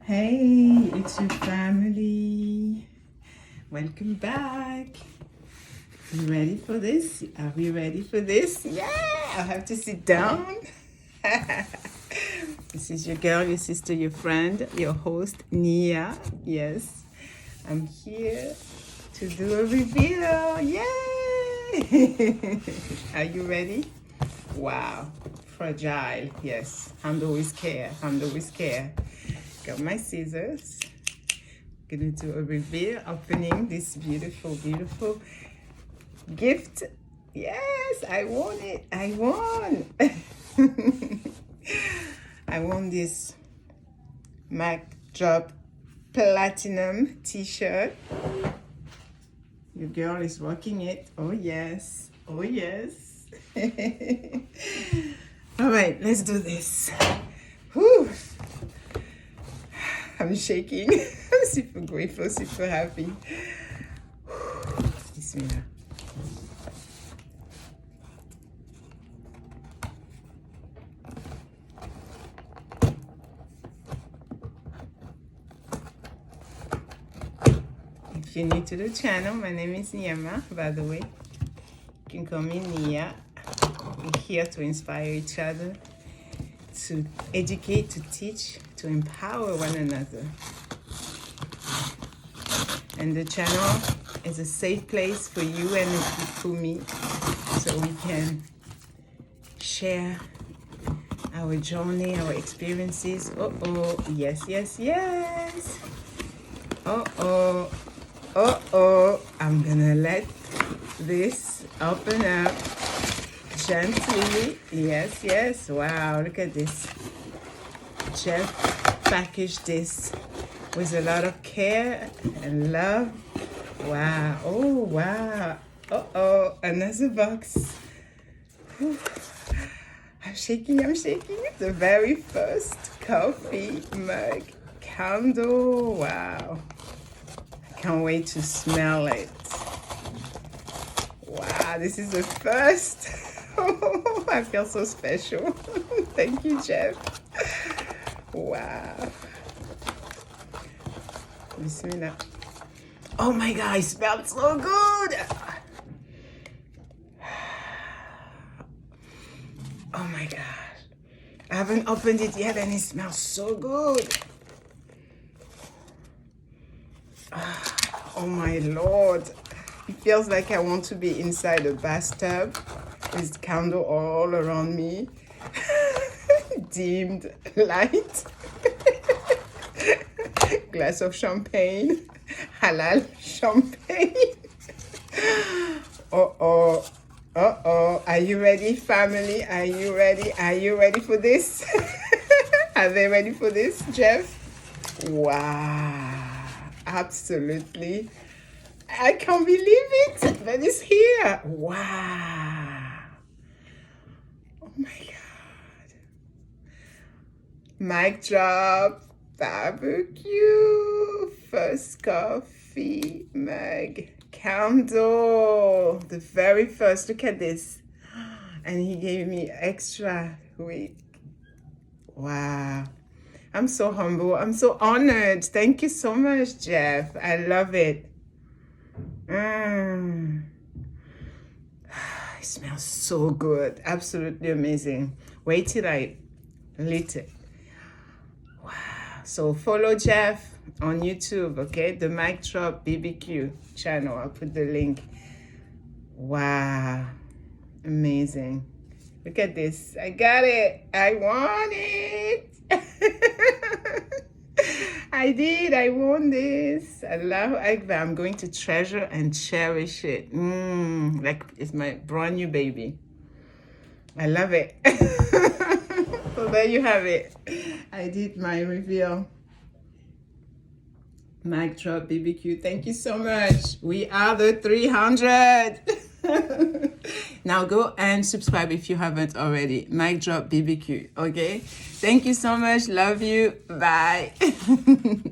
Hey, it's your family. Welcome back. You ready for this? Are we ready for this? Yeah, I have to sit down. This is your girl, your sister, your friend, your host, Nia. Yes, I'm here to do a reveal. Yay! Are you ready? Wow, fragile. Yes, handle with care. Handle with care. Got my scissors. Gonna do a reveal, opening this beautiful, beautiful gift. Yes, I won it. I won. I won this Mac Drop Platinum t-shirt. Your girl is rocking it. Oh yes. Oh yes. All right, let's do this. Whew. I'm shaking. I'm super grateful, super happy. Bismillah. If you're new to the channel, my name is Niema, by the way. You can call me Nia. We're here to inspire each other, to educate, to teach, to empower one another. And the channel is a safe place for you and for me, so we can share our journey, our experiences. Yes, yes, yes. I'm gonna let this open up gently. Yes, yes. Wow, look at this. Jeff packaged this with a lot of care and love. Wow. Oh, wow. Another box. Whew. I'm shaking. The very first coffee mug candle. Wow. I can't wait to smell it. Wow, this is the first. I feel so special. Thank you, Jeff. Wow. Bismillah. Oh my God, it smells so good. Oh my God. I haven't opened it yet and it smells so good. Oh my Lord. It feels like I want to be inside a bathtub with candle all around me. Dimmed light. Glass of champagne. Halal champagne. Are you ready, family? Are you ready? Are you ready for this? Are they ready for this, Jeff? Wow. Absolutely. I can't believe it, but it's here. Wow. Oh my God. Mic drop, barbecue, first coffee mug, candle. The very first, look at this. And he gave me extra wick. Wow. I'm so humble. I'm so honored. Thank you so much, Jeff. I love it. It smells so good. Absolutely amazing. Wait till I lit it. Wow. So follow Jeff on YouTube, okay? The Mic Drop BBQ channel. I'll put the link. Wow. Amazing. Look at this. I got it. I want it. I did. I won this. Allahu Akbar. I'm going to treasure and cherish it. Like it's my brand new baby. I love it. So there you have it. I did my reveal. Mic Drop BBQ. Thank you so much. We are the 300. Now go and subscribe if you haven't already. Mic Drop BBQ. Okay. Thank you so much. Love you. Bye.